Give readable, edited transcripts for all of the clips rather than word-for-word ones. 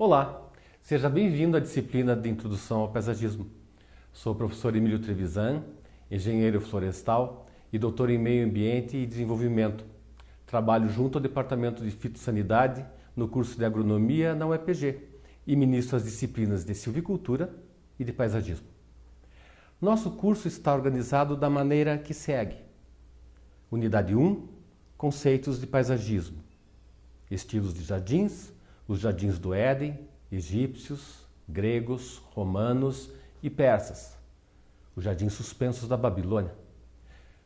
Olá, seja bem-vindo à disciplina de Introdução ao Paisagismo. Sou o professor Emílio Trevisan, engenheiro florestal e doutor em Meio Ambiente e Desenvolvimento. Trabalho junto ao Departamento de Fitossanidade no curso de Agronomia na UEPG e ministro as disciplinas de Silvicultura e de Paisagismo. Nosso curso está organizado da maneira que segue. Unidade 1, conceitos de paisagismo. Estilos de jardins, os jardins do Éden, egípcios, gregos, romanos e persas. Os jardins suspensos da Babilônia.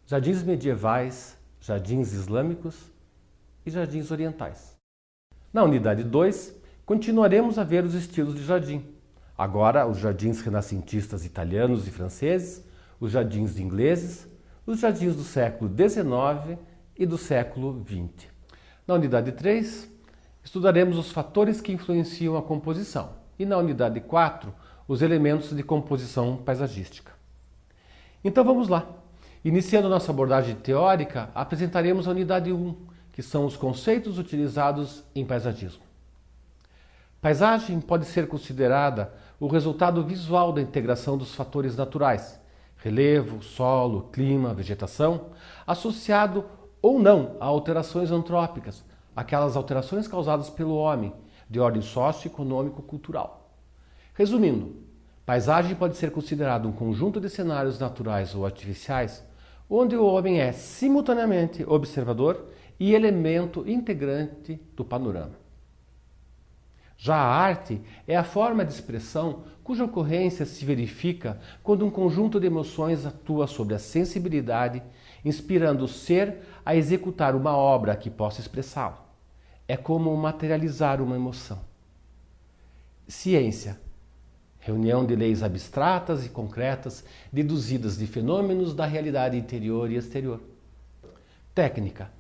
Jardins medievais, jardins islâmicos e jardins orientais. Na unidade 2, continuaremos a ver os estilos de jardim. Agora, os jardins renascentistas italianos e franceses, os jardins ingleses, os jardins do século XIX e do século XX. Na unidade 3, estudaremos os fatores que influenciam a composição e na unidade 4, os elementos de composição paisagística. Então vamos lá. Iniciando nossa abordagem teórica, apresentaremos a unidade 1, que são os conceitos utilizados em paisagismo. Paisagem pode ser considerada o resultado visual da integração dos fatores naturais, relevo, solo, clima, vegetação, associado ou não a alterações antrópicas, aquelas alterações causadas pelo homem, de ordem socioeconômico-cultural. Resumindo, paisagem pode ser considerado um conjunto de cenários naturais ou artificiais, onde o homem é simultaneamente observador e elemento integrante do panorama. Já a arte é a forma de expressão cuja ocorrência se verifica quando um conjunto de emoções atua sobre a sensibilidade, inspirando o ser a executar uma obra que possa expressá-lo. É como materializar uma emoção. Ciência. Reunião de leis abstratas e concretas deduzidas de fenômenos da realidade interior e exterior. Técnica.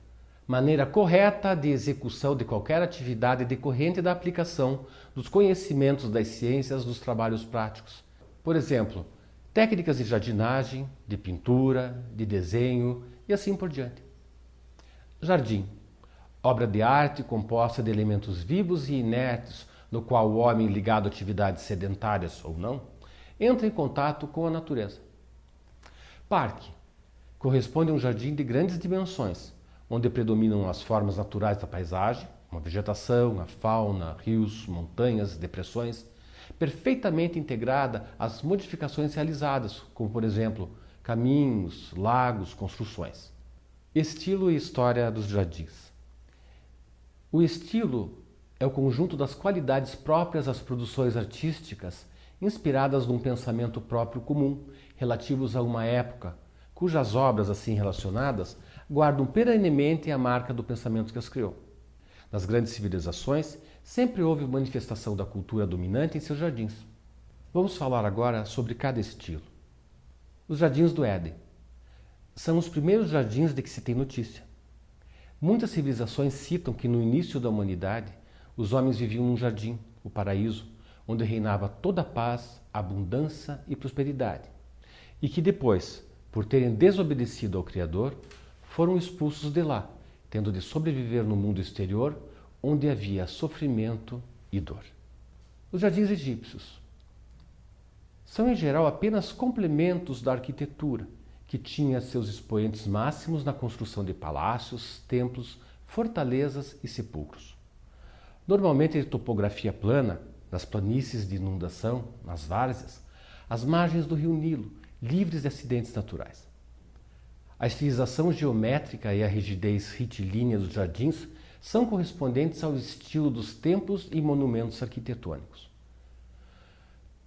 Maneira correta de execução de qualquer atividade decorrente da aplicação dos conhecimentos das ciências dos trabalhos práticos. Por exemplo, técnicas de jardinagem, de pintura, de desenho e assim por diante. Jardim. Obra de arte composta de elementos vivos e inertes, no qual o homem, ligado a atividades sedentárias ou não, entra em contato com a natureza. Parque. Corresponde a um jardim de grandes dimensões, onde predominam as formas naturais da paisagem, uma vegetação, a fauna, rios, montanhas, depressões, perfeitamente integrada às modificações realizadas, como por exemplo, caminhos, lagos, construções. Estilo e história dos jardins. O estilo é o conjunto das qualidades próprias às produções artísticas, inspiradas num pensamento próprio comum, relativos a uma época, cujas obras assim relacionadas guardam perenemente a marca do pensamento que as criou. Nas grandes civilizações, sempre houve manifestação da cultura dominante em seus jardins. Vamos falar agora sobre cada estilo. Os jardins do Éden. São os primeiros jardins de que se tem notícia. Muitas civilizações citam que no início da humanidade, os homens viviam num jardim, o paraíso, onde reinava toda a paz, abundância e prosperidade, e que depois, por terem desobedecido ao Criador, foram expulsos de lá, tendo de sobreviver no mundo exterior, onde havia sofrimento e dor. Os jardins egípcios são, em geral, apenas complementos da arquitetura, que tinha seus expoentes máximos na construção de palácios, templos, fortalezas e sepulcros. Normalmente de topografia plana, nas planícies de inundação, nas várzeas, às margens do rio Nilo, livres de acidentes naturais. A estilização geométrica e a rigidez retilínea dos jardins são correspondentes ao estilo dos templos e monumentos arquitetônicos.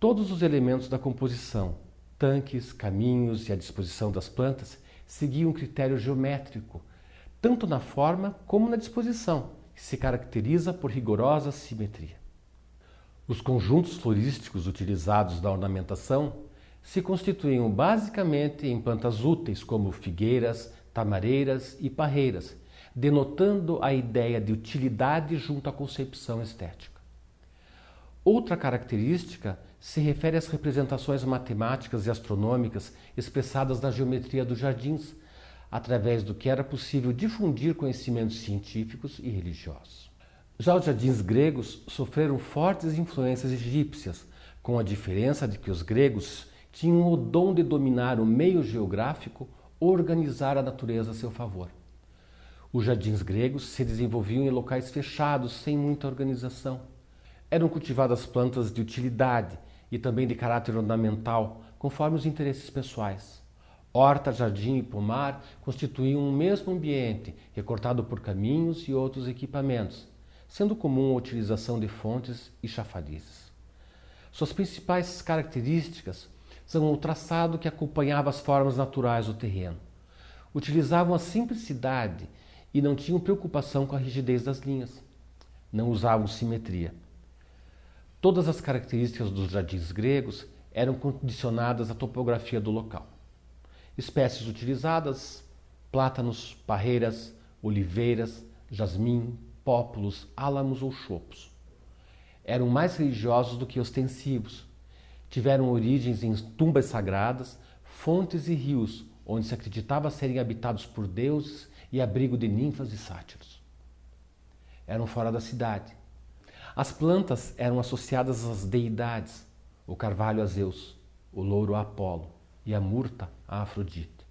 Todos os elementos da composição, tanques, caminhos e a disposição das plantas, seguiam um critério geométrico, tanto na forma como na disposição, que se caracteriza por rigorosa simetria. Os conjuntos florísticos utilizados na ornamentação se constituíam basicamente em plantas úteis como figueiras, tamareiras e parreiras, denotando a ideia de utilidade junto à concepção estética. Outra característica se refere às representações matemáticas e astronômicas expressadas na geometria dos jardins, através do que era possível difundir conhecimentos científicos e religiosos. Já os jardins gregos sofreram fortes influências egípcias, com a diferença de que os gregos tinham o dom de dominar o meio geográfico, organizar a natureza a seu favor. Os jardins gregos se desenvolviam em locais fechados, sem muita organização. Eram cultivadas plantas de utilidade e também de caráter ornamental, conforme os interesses pessoais. Horta, jardim e pomar constituíam um mesmo ambiente, recortado por caminhos e outros equipamentos, sendo comum a utilização de fontes e chafarizes. Suas principais características são o traçado que acompanhava as formas naturais do terreno. Utilizavam a simplicidade e não tinham preocupação com a rigidez das linhas. Não usavam simetria. Todas as características dos jardins gregos eram condicionadas à topografia do local. Espécies utilizadas: plátanos, parreiras, oliveiras, jasmim, pópulos, álamos ou chopos. Eram mais religiosos do que ostensivos. Tiveram origens em tumbas sagradas, fontes e rios, onde se acreditava serem habitados por deuses e abrigo de ninfas e sátiros. Eram fora da cidade. As plantas eram associadas às deidades, o carvalho a Zeus, o louro a Apolo e a murta a Afrodite.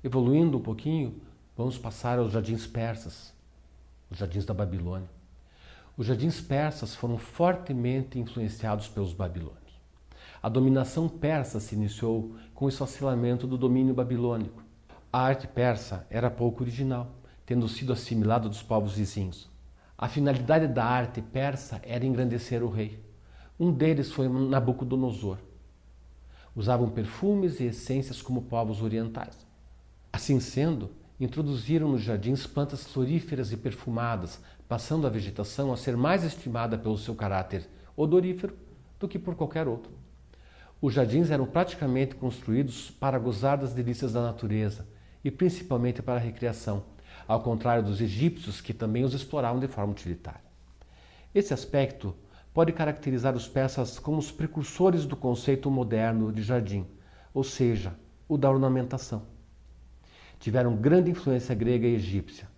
Evoluindo um pouquinho, vamos passar aos jardins persas, os jardins da Babilônia. Os jardins persas foram fortemente influenciados pelos babilônios. A dominação persa se iniciou com o esfacelamento do domínio babilônico. A arte persa era pouco original, tendo sido assimilada dos povos vizinhos. A finalidade da arte persa era engrandecer o rei. Um deles foi Nabucodonosor. Usavam perfumes e essências como povos orientais. Assim sendo, introduziram nos jardins plantas floríferas e perfumadas, passando a vegetação a ser mais estimada pelo seu caráter odorífero do que por qualquer outro. Os jardins eram praticamente construídos para gozar das delícias da natureza e principalmente para a recreação, ao contrário dos egípcios, que também os exploravam de forma utilitária. Esse aspecto pode caracterizar os persas como os precursores do conceito moderno de jardim, ou seja, o da ornamentação. Tiveram grande influência grega e egípcia.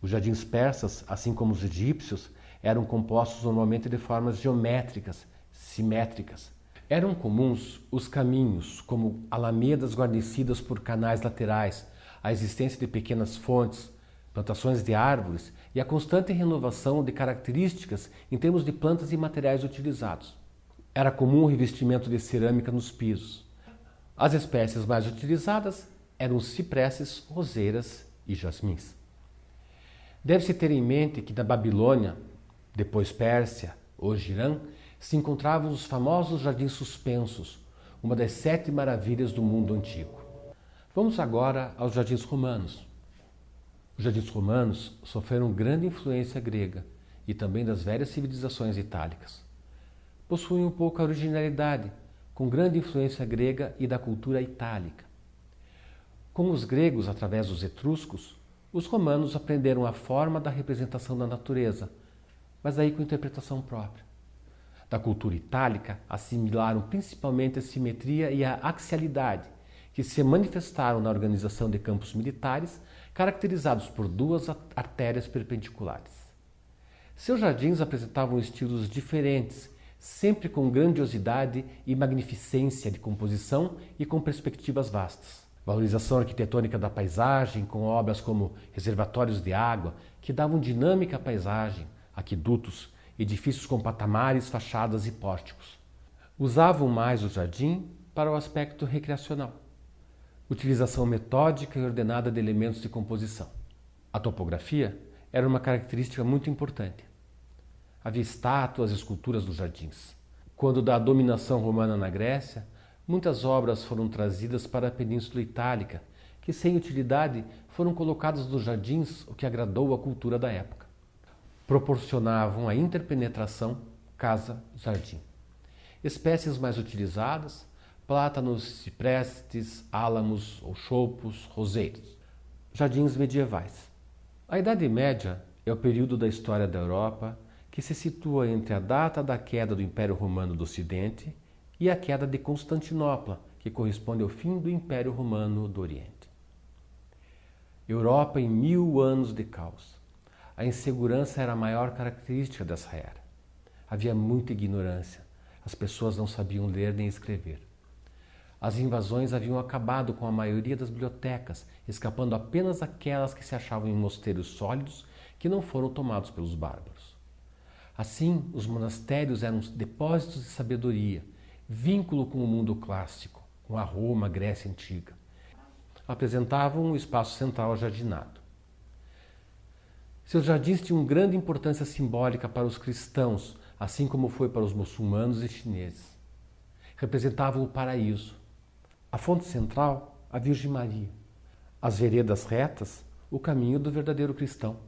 Os jardins persas, assim como os egípcios, eram compostos normalmente de formas geométricas, simétricas. Eram comuns os caminhos, como alamedas guarnecidas por canais laterais, a existência de pequenas fontes, plantações de árvores e a constante renovação de características em termos de plantas e materiais utilizados. Era comum o revestimento de cerâmica nos pisos. As espécies mais utilizadas eram cipresses, roseiras e jasmins. Deve-se ter em mente que na Babilônia, depois Pérsia, hoje Irã, se encontravam os famosos jardins suspensos, uma das 7 maravilhas do mundo antigo. Vamos agora aos jardins romanos. Os jardins romanos sofreram grande influência grega e também das velhas civilizações itálicas. Possuem um pouco a originalidade, com grande influência grega e da cultura itálica. Com os gregos, através dos etruscos, os romanos aprenderam a forma da representação da natureza, mas aí com interpretação própria. Da cultura itálica, assimilaram principalmente a simetria e a axialidade, que se manifestaram na organização de campos militares, caracterizados por 2 artérias perpendiculares. Seus jardins apresentavam estilos diferentes, sempre com grandiosidade e magnificência de composição e com perspectivas vastas. Valorização arquitetônica da paisagem, com obras como reservatórios de água, que davam dinâmica à paisagem, aquedutos, edifícios com patamares, fachadas e pórticos. Usavam mais o jardim para o aspecto recreacional. Utilização metódica e ordenada de elementos de composição. A topografia era uma característica muito importante. Havia estátuas e esculturas nos jardins. Quando da dominação romana na Grécia, muitas obras foram trazidas para a Península Itálica, que sem utilidade foram colocadas nos jardins, o que agradou a cultura da época. Proporcionavam a interpenetração casa-jardim. Espécies mais utilizadas: plátanos, ciprestes, álamos ou chopos, roseiros. Jardins medievais. A Idade Média é o período da história da Europa que se situa entre a data da queda do Império Romano do Ocidente e a queda de Constantinopla, que corresponde ao fim do Império Romano do Oriente. Europa em 1000 anos de caos. A insegurança era a maior característica dessa era. Havia muita ignorância. As pessoas não sabiam ler nem escrever. As invasões haviam acabado com a maioria das bibliotecas, escapando apenas aquelas que se achavam em mosteiros sólidos que não foram tomados pelos bárbaros. Assim, os monastérios eram depósitos de sabedoria, vínculo com o mundo clássico, com a Roma, Grécia Antiga. Apresentavam um espaço central jardinado. Seus jardins tinham grande importância simbólica para os cristãos, assim como foi para os muçulmanos e chineses. Representavam o paraíso. A fonte central, a Virgem Maria. As veredas retas, o caminho do verdadeiro cristão.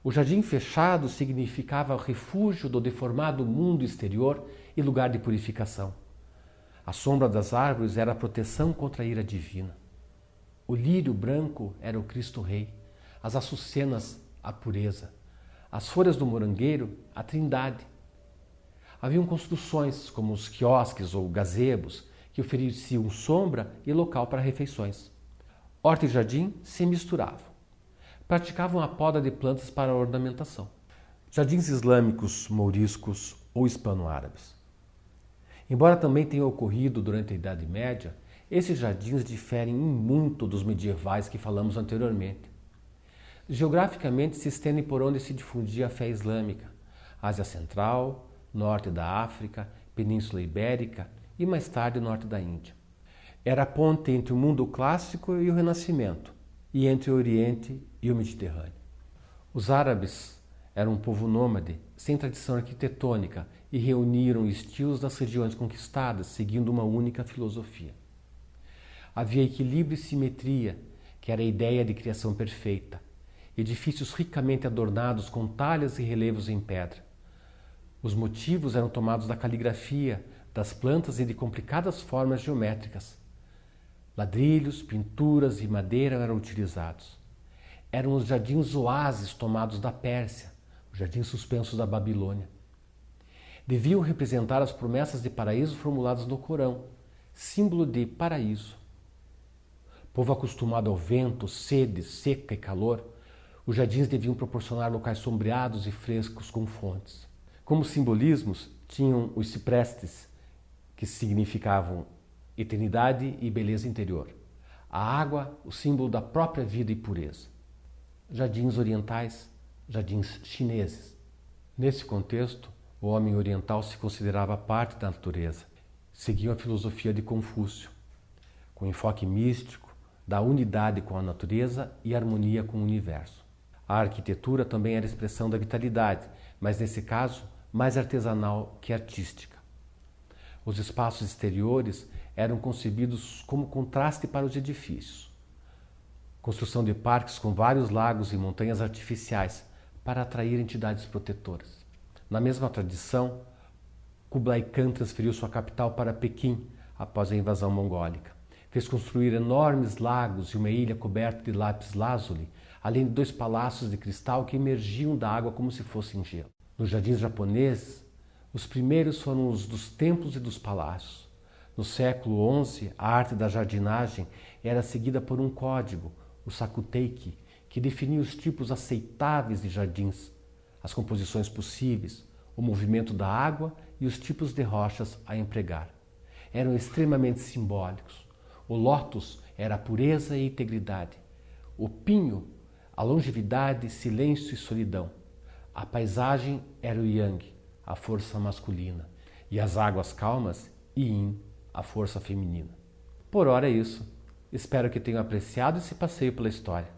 O jardim fechado significava o refúgio do deformado mundo exterior e lugar de purificação. A sombra das árvores era a proteção contra a ira divina. O lírio branco era o Cristo Rei, as açucenas, a pureza, as folhas do morangueiro, a Trindade. Haviam construções como os quiosques ou gazebos que ofereciam sombra e local para refeições. Horta e jardim se misturavam. Praticavam a poda de plantas para ornamentação. Jardins islâmicos, mouriscos ou hispano-árabes. Embora também tenha ocorrido durante a Idade Média, esses jardins diferem em muito dos medievais que falamos anteriormente. Geograficamente se estendem por onde se difundia a fé islâmica: Ásia Central, Norte da África, Península Ibérica e mais tarde Norte da Índia. Era a ponte entre o mundo clássico e o Renascimento, e entre o Oriente e o Mediterrâneo. Os árabes eram um povo nômade, sem tradição arquitetônica, e reuniram estilos das regiões conquistadas, seguindo uma única filosofia. Havia equilíbrio e simetria, que era a ideia de criação perfeita. Edifícios ricamente adornados com talhas e relevos em pedra. Os motivos eram tomados da caligrafia, das plantas e de complicadas formas geométricas. Ladrilhos, pinturas e madeira eram utilizados. Eram os jardins oásis tomados da Pérsia, os jardins suspensos da Babilônia. Deviam representar as promessas de paraíso formuladas no Corão, símbolo de paraíso. Povo acostumado ao vento, sede, seca e calor, os jardins deviam proporcionar locais sombreados e frescos com fontes. Como simbolismos, tinham os ciprestes, que significavam eternidade e beleza interior. A água, o símbolo da própria vida e pureza. Jardins orientais, jardins chineses. Nesse contexto, o homem oriental se considerava parte da natureza. Seguiam a filosofia de Confúcio, com enfoque místico, da unidade com a natureza e harmonia com o universo. A arquitetura também era expressão da vitalidade, mas nesse caso, mais artesanal que artística. Os espaços exteriores eram concebidos como contraste para os edifícios. Construção de parques com vários lagos e montanhas artificiais para atrair entidades protetoras. Na mesma tradição, Kublai Khan transferiu sua capital para Pequim após a invasão mongólica. Fez construir enormes lagos e uma ilha coberta de lápis-lazuli, além de 2 palácios de cristal que emergiam da água como se fossem gelo. Nos jardins japoneses, os primeiros foram os dos templos e dos palácios. No século XI, a arte da jardinagem era seguida por um código, o Sakuteiki, que definia os tipos aceitáveis de jardins, as composições possíveis, o movimento da água e os tipos de rochas a empregar. Eram extremamente simbólicos. O lótus era a pureza e integridade. O pinho, a longevidade, silêncio e solidão. A paisagem era o yang, a força masculina. E as águas calmas, yin, a força feminina. Por hora é isso. Espero que tenham apreciado esse passeio pela história.